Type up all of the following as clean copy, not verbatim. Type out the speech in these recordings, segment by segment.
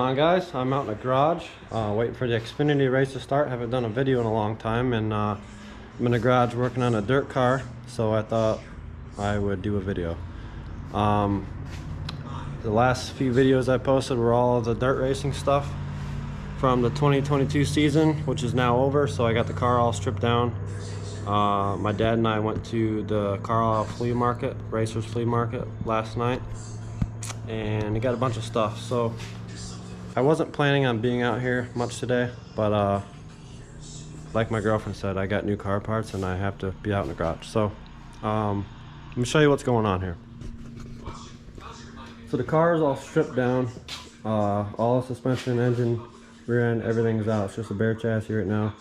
on, guys? I'm out in the garage waiting for the Xfinity race to start. Haven't done a video in a long time, and I'm in the garage working on a dirt car, so I thought I would do a video. The last few videos I posted were all of the dirt racing stuff from the 2022 season, which is now over, so I got the car all stripped down. My dad and I went to the Carlisle flea market, Racers Flea Market, last night, and he got a bunch of stuff. So I wasn't planning on being out here much today, but like my girlfriend said, I got new car parts and I have to be out in the garage. So let me show you what's going on here. So the car is all stripped down, all the suspension, engine, rear end, everything's out. It's just a bare chassis right now,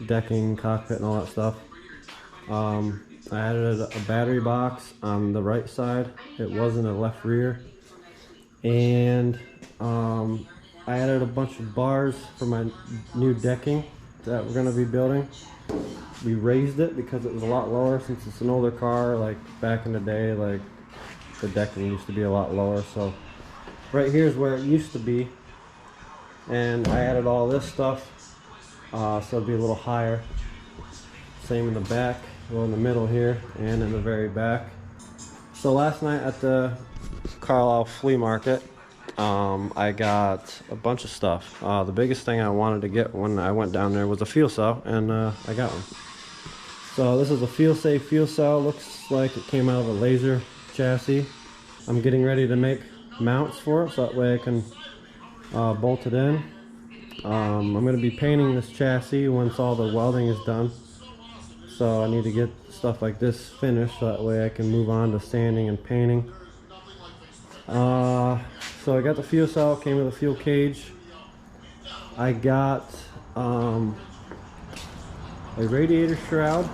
decking, cockpit, and all that stuff. I added a battery box on the right side. It wasn't a left rear, and I added a bunch of bars for my new decking that we're going to be building. We raised it because it was a lot lower since it's an older car. Like back in the day, like the decking used to be a lot lower, so right here is where it used to be, and I added all this stuff so it'd be a little higher. Same in the back, well, in the middle here and in the very back. So last night at the Carlisle flea market, I got a bunch of stuff. The biggest thing I wanted to get when I went down there was a fuel cell, and I got one. So this is a feel-safe fuel cell. Looks like it came out of a laser chassis. I'm getting ready to make mounts for it so that way I can bolt it in. I'm going to be painting this chassis once all the welding is done. So I need to get stuff like this finished so that way I can move on to sanding and painting. So I got the fuel cell, came with a fuel cage. I got a radiator shroud.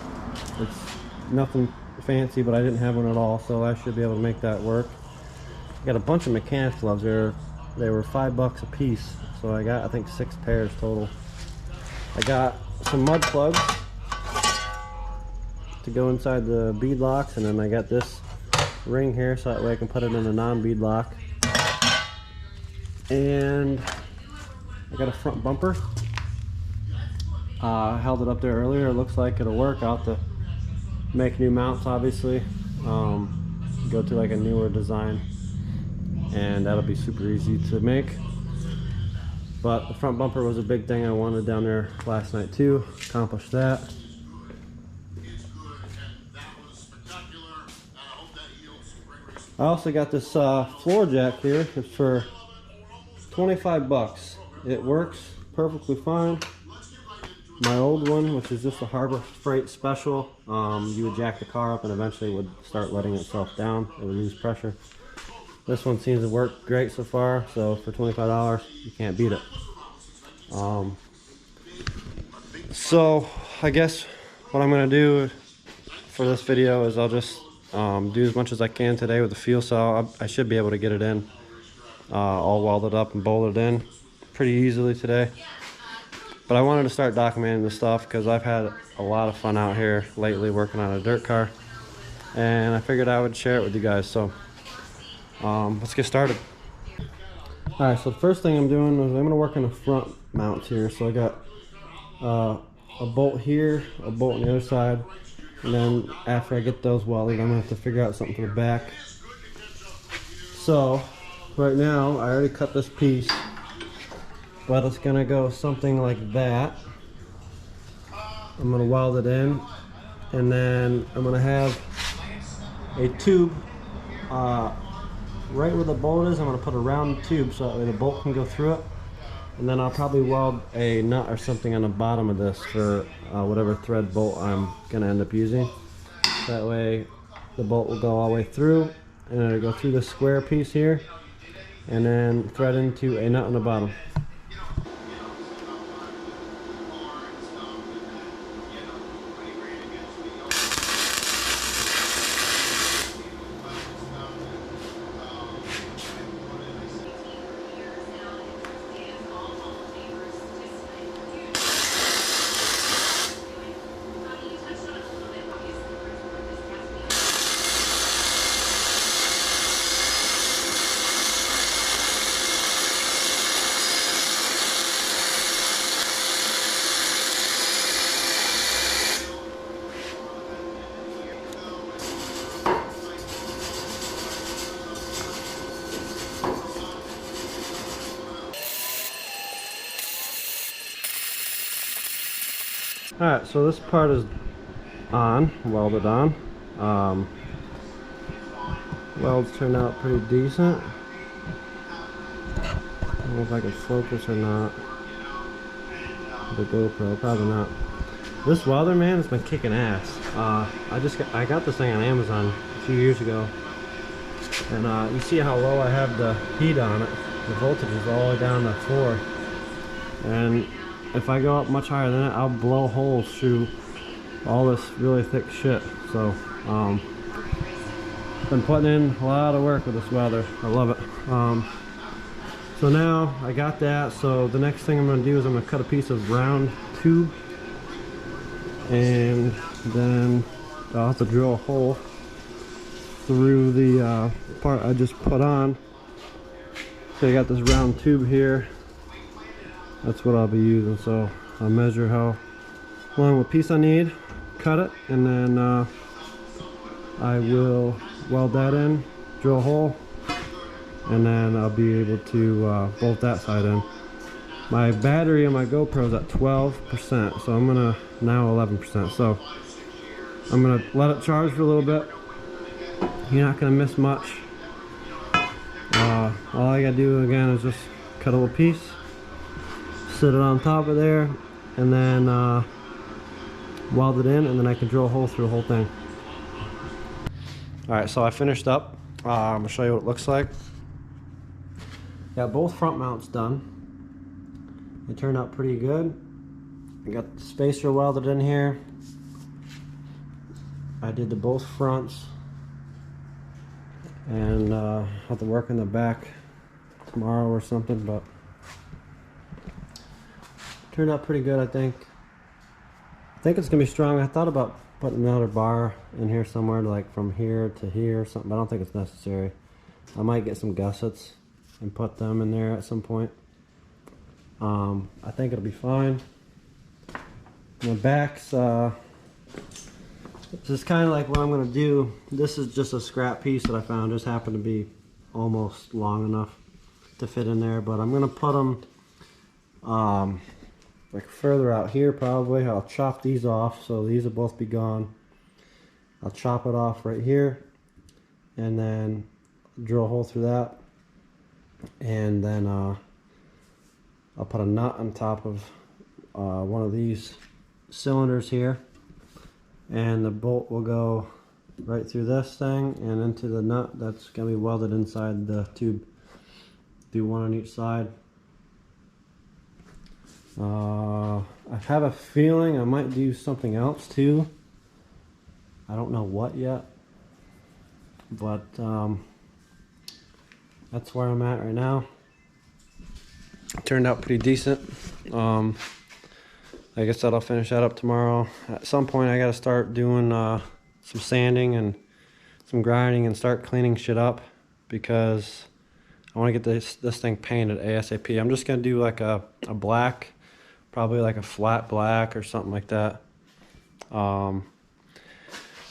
It's nothing fancy, but I didn't have one at all, so I should be able to make that work. I got a bunch of mechanics gloves. They were $5 a piece, so I got, I think, 6 pairs total. I got some mud plugs to go inside the bead locks, and then I got this ring here so that way I can put it in a non-bead lock. And I got a front bumper. I held it up there earlier. It looks like it'll work. I'll have to make new mounts, obviously. Go to like a newer design, and that'll be super easy to make. But the front bumper was a big thing I wanted down there last night too. Accomplished that. I also got this floor jack here. It's for 25 bucks. It works perfectly fine. My old one, which is just a Harbor Freight special, you would jack the car up and eventually it would start letting itself down. It would lose pressure. This one seems to work great so far, so for $25 you can't beat it. So I guess what I'm going to do for this video is I'll just do as much as I can today with the fuel cell. I should be able to get it in all welded up and bolted in pretty easily today. But I wanted to start documenting this stuff because I've had a lot of fun out here lately working on a dirt car, and I figured I would share it with you guys. So let's get started. Alright, so the first thing I'm doing is I'm going to work on the front mounts here. So I got a bolt here, a bolt on the other side, and then after I get those welded, I'm going to have to figure out something for the back. So right now I already cut this piece, but it's going to go something like that. I'm going to weld it in, and then I'm going to have a tube right where the bolt is. I'm going to put a round tube so that way the bolt can go through it, and then I'll probably weld a nut or something on the bottom of this for whatever thread bolt I'm going to end up using. That way the bolt will go all the way through, and it'll go through the square piece here and then thread into a nut on the bottom. Alright, so this part is on, welded on. Welds turned out pretty decent. I don't know if I can focus or not. The GoPro, probably not. This welder, man, has been kicking ass. I got this thing on Amazon a few years ago, and you see how low I have the heat on it. The voltage is all the way down to 4, and if I go up much higher than it, I'll blow holes through all this really thick shit. So been putting in a lot of work with this welder. I love it. So now I got that, so the next thing I'm going to do is I'm going to cut a piece of round tube, and then I'll have to drill a hole through the part I just put on. So I got this round tube here. That's what I'll be using. So I'll measure how long of a piece I need, cut it, and then I will weld that in, drill a hole, and then I'll be able to bolt that side in. My battery on my GoPro is at 12%, so I'm gonna now 11%. So I'm gonna let it charge for a little bit. You're not gonna miss much. All I gotta do again is just cut a little piece, sit it on top of there, and then weld it in, and then I can drill a hole through the whole thing. Alright, so I finished up. I'm gonna show you what it looks like. Got both front mounts done. They turned out pretty good. I got the spacer welded in here. I did the both fronts, and I'll have to work in the back tomorrow or something, but turned out pretty good. I think it's gonna be strong. I thought about putting another bar in here somewhere, like from here to here or something, but I don't think it's necessary. I might get some gussets and put them in there at some point. I think it'll be fine. The backs, this is kind of like what I'm going to do. This is just a scrap piece that I found. Just happened to be almost long enough to fit in there, but I'm going to put them like further out here probably. I'll chop these off, so these will both be gone. I'll chop it off right here, and then drill a hole through that, and then I'll put a nut on top of one of these cylinders here, and the bolt will go right through this thing and into the nut that's going to be welded inside the tube. Do one on each side. I have a feeling I might do something else too. I don't know what yet, but that's where I'm at right now. Turned out pretty decent. I guess I'll finish that up tomorrow. At some point I gotta start doing some sanding and some grinding and start cleaning shit up, because I want to get this thing painted ASAP. I'm just gonna do like a black, probably like a flat black or something like that.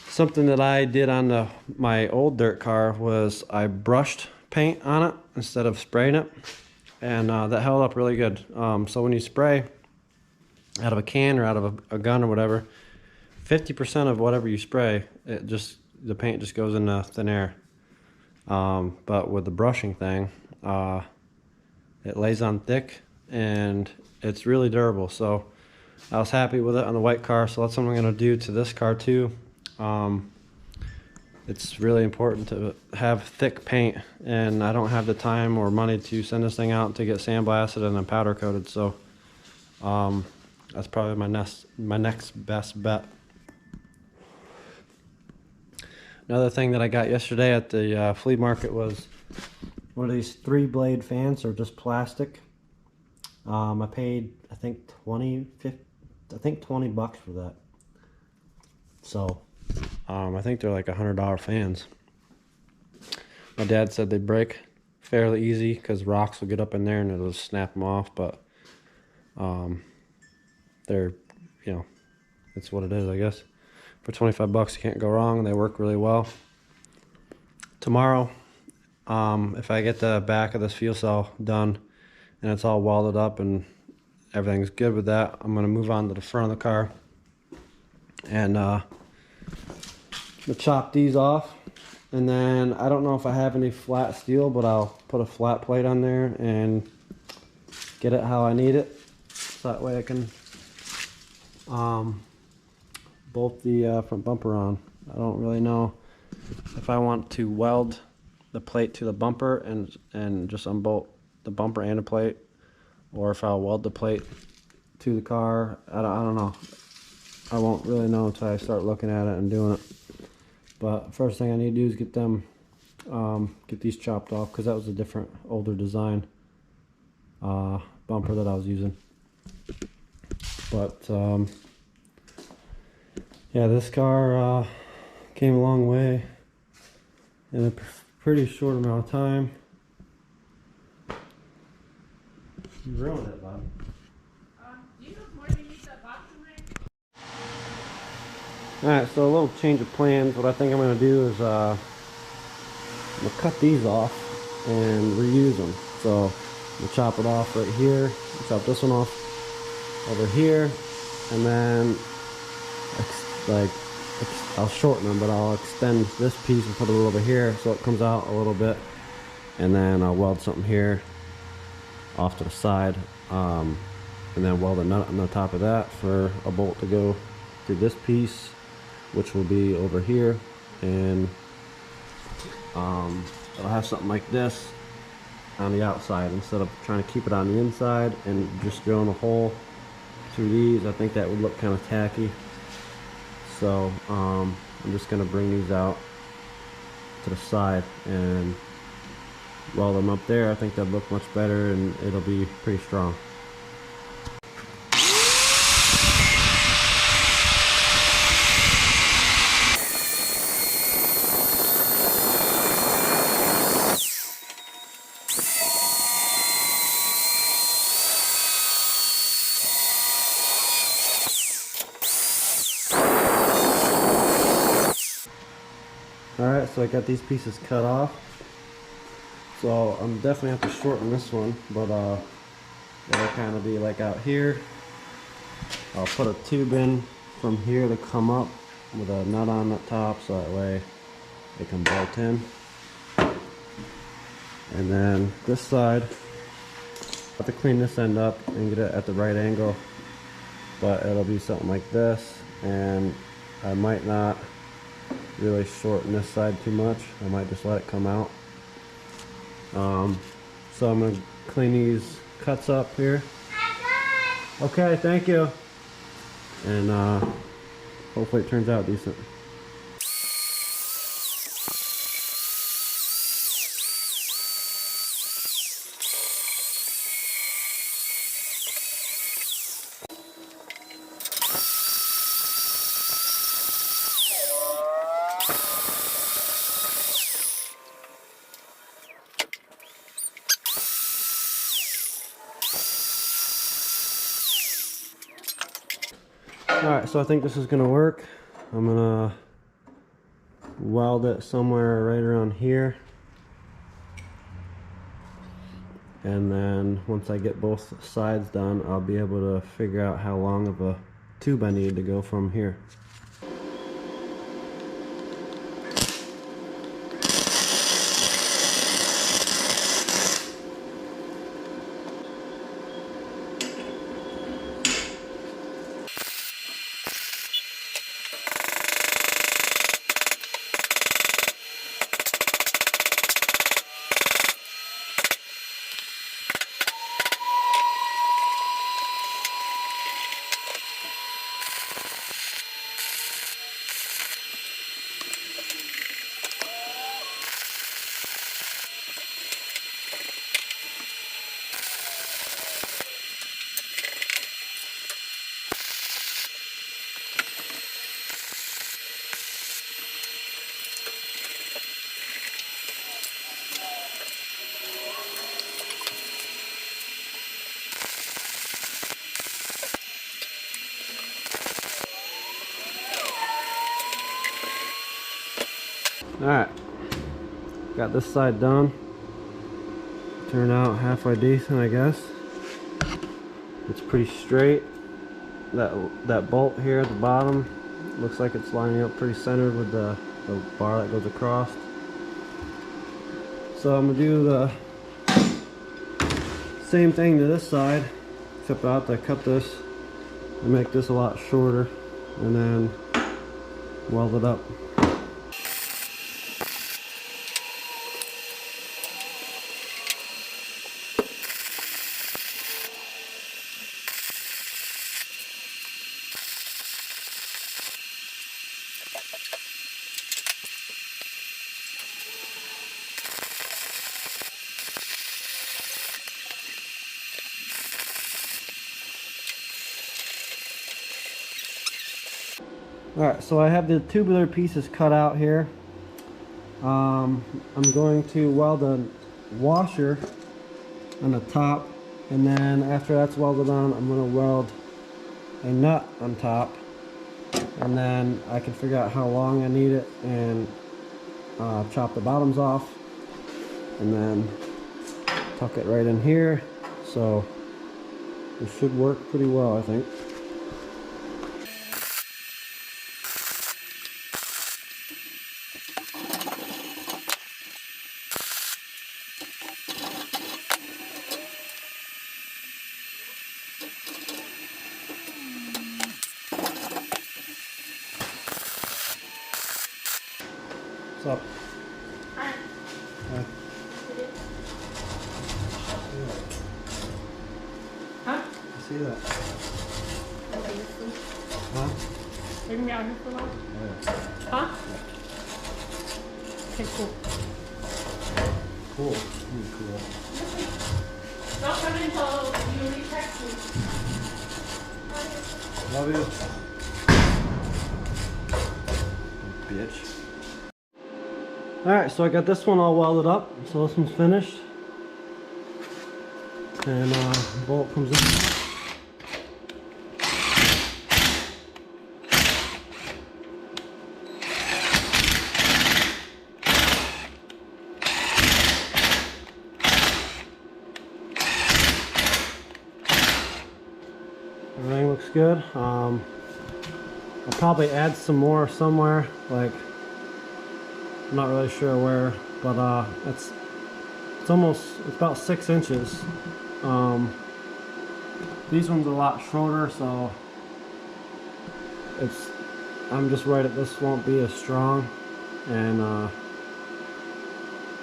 Something that I did on my old dirt car was I brushed paint on it instead of spraying it, and that held up really good. So when you spray out of a can or out of a gun or whatever, 50% of whatever you spray, the paint just goes into thin air. But with the brushing thing, it lays on thick and it's really durable. So I was happy with it on the white car, so that's something I'm going to do to this car too. It's really important to have thick paint, and I don't have the time or money to send this thing out to get sandblasted and then powder coated. So that's probably my next best bet. Another thing that I got yesterday at the flea market was one of these 3-blade fans. They're just plastic. I paid I think 20 bucks for that. So I think they're like $100 fans. My dad said they break fairly easy because rocks will get up in there and it'll just snap them off, but they're, you know, it's what it is, I guess. For 25 bucks you can't go wrong. They work really well. Tomorrow, if I get the back of this fuel cell done and it's all welded up and everything's good with that, I'm going to move on to the front of the car And I'm gonna chop these off. And then I don't know if I have any flat steel, but I'll put a flat plate on there and get it how I need it. So that way I can bolt the front bumper on. I don't really know if I want to weld the plate to the bumper and just unbolt the bumper and the plate, or if I'll weld the plate to the car. I don't know. I won't really know until I start looking at it and doing it. But first thing I need to do is get them, get these chopped off, because that was a different, older design bumper that I was using. But yeah, this car came a long way in a pretty short amount of time. You ruined it, Bob. Do you know more than you need that box in there? Alright, so a little change of plans. What I think I'm going to do is I'm going to cut these off and reuse them. So I'm going to chop it off right here, chop this one off over here, and then I'll shorten them, but I'll extend this piece and put it a little bit here so it comes out a little bit, and then I'll weld something here off to the side, and then weld a nut on the top of that for a bolt to go through this piece, which will be over here, and I'll have something like this on the outside instead of trying to keep it on the inside and just drilling a hole through these. I think that would look kind of tacky. So I'm just going to bring these out to the side and weld them up there. I think that'd look much better and it'll be pretty strong. Alright, so I got these pieces cut off. So I'm definitely have to shorten this one, but it'll kind of be like out here. I'll put a tube in from here to come up with a nut on the top, so that way it can bolt in. And then this side, I have to clean this end up and get it at the right angle, but it'll be something like this, and I might not really shorten this side too much. I might just let it come out. So I'm going to clean these cuts up here. Okay, thank you. And hopefully it turns out decent. Alright, so I think this is going to work. I'm going to weld it somewhere right around here. And then once I get both sides done, I'll be able to figure out how long of a tube I need to go from here. Alright, got this side done. Turned out halfway decent, I guess. It's pretty straight. That bolt here at the bottom Looks like it's lining up pretty centered with the bar that goes across. So I'm gonna do the same thing to this side, except I have to cut this and make this a lot shorter and then weld it up. Alright, so I have the tubular pieces cut out here. I'm going to weld a washer on the top, and then after that's welded on, I'm going to weld a nut on top, and then I can figure out how long I need it and chop the bottoms off, and then tuck it right in here. So it should work pretty well, I think. What's up? Hi. Hi. Huh? I see that. Okay, you sleep. Huh? Leave me out here for a while. Oh, yeah. Huh? Okay, cool. Cool. Cool. Don't come in until you text me. Love you. Bitch. Alright, so I got this one all welded up. So this one's finished. And bolt comes in. Everything looks good. I'll probably add some more somewhere, like I'm not really sure where, but it's about 6 inches. These ones are a lot shorter, so I'm just worried that this won't be as strong, and I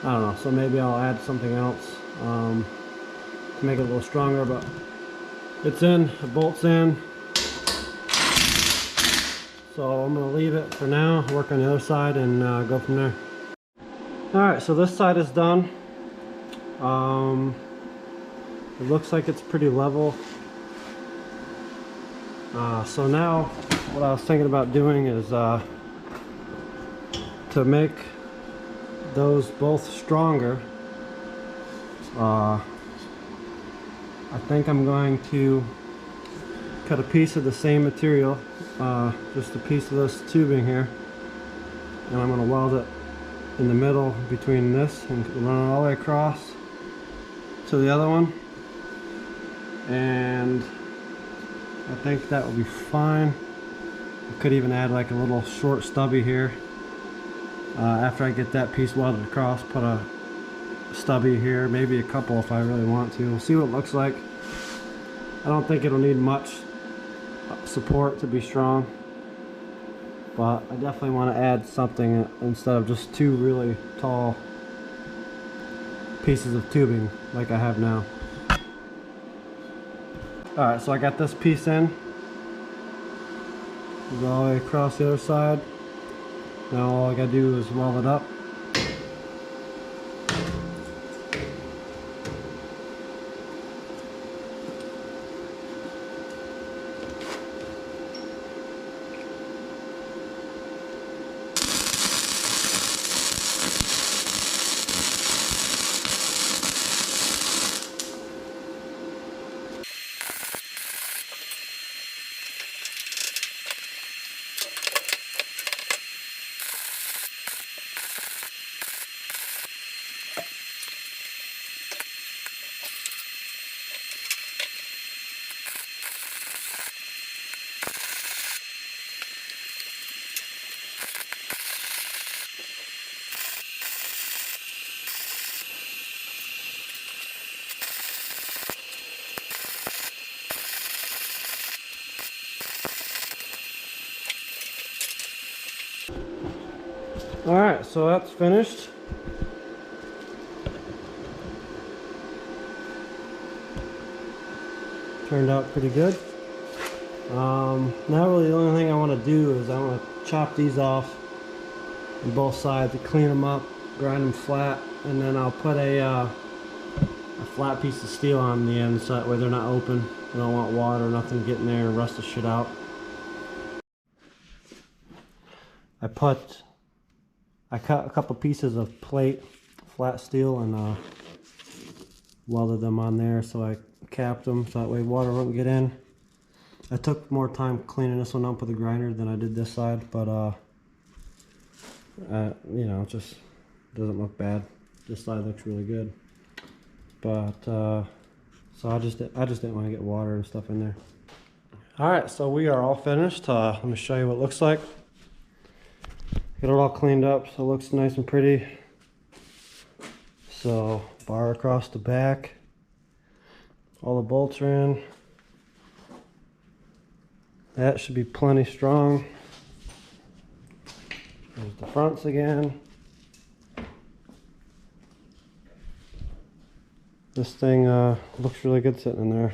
don't know, so maybe I'll add something else to make it a little stronger, but it's in, the bolt's in. So I'm going to leave it for now, work on the other side, and go from there. Alright, so this side is done. It looks like it's pretty level. So now what I was thinking about doing is to make those both stronger, I think I'm going to cut a piece of the same material, just a piece of this tubing here, and I'm going to weld it in the middle between this and run it all the way across to the other one, and I think that will be fine. I could even add like a little short stubby here after I get that piece welded across. Put a stubby here, maybe a couple if I really want to. We'll see what it looks like. I don't think it'll need much support to be strong, but I definitely want to add something instead of just two really tall pieces of tubing like I have now. Alright, so I got this piece in. Go all the way across the other side. Now all I gotta do is weld it up. Alright, so that's finished. Turned out pretty good. Now really the only thing I want to do is I want to chop these off on both sides to clean them up, grind them flat, and then I'll put a flat piece of steel on the end so that way they're not open. I don't want water or nothing getting there and rust the shit out. I cut a couple pieces of plate, flat steel, and welded them on there, so I capped them so that way water wouldn't get in. I took more time cleaning this one up with the grinder than I did this side, but you know, it just doesn't look bad. This side looks really good, but so I just didn't want to get water and stuff in there. All right, so we are all finished. Let me show you what it looks like. Get it all cleaned up so it looks nice and pretty. So bar across the back, all the bolts are in. That should be plenty strong. There's the fronts again. This thing looks really good sitting in there.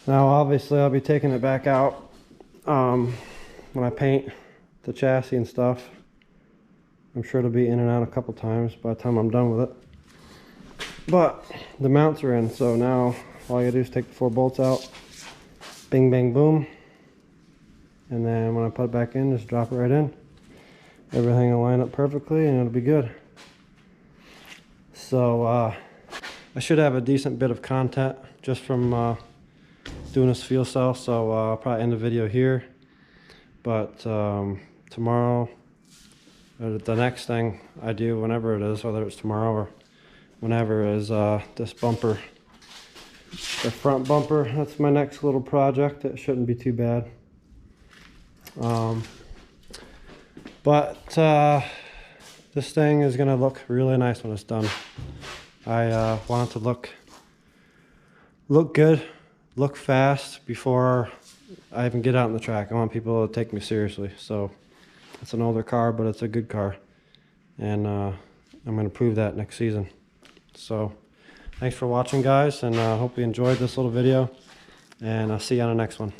Now obviously I'll be taking it back out when I paint the chassis and stuff. I'm sure it'll be in and out a couple times by the time I'm done with it. But the mounts are in, so now all you gotta do is take the 4 bolts out. Bing, bang, boom. And then when I put it back in, just drop it right in. Everything will line up perfectly and it'll be good. So I should have a decent bit of content just from doing this fuel cell, so I'll probably end the video here. But tomorrow, or the next thing I do, whenever it is, whether it's tomorrow or whenever, is this bumper. The front bumper, that's my next little project. It shouldn't be too bad. But this thing is gonna look really nice when it's done. I want it to look good, look fast before I even get out on the track. I want people to take me seriously. So it's an older car, but it's a good car, and I'm gonna prove that next season. So thanks for watching, guys, and I hope you enjoyed this little video, and I'll see you on the next one.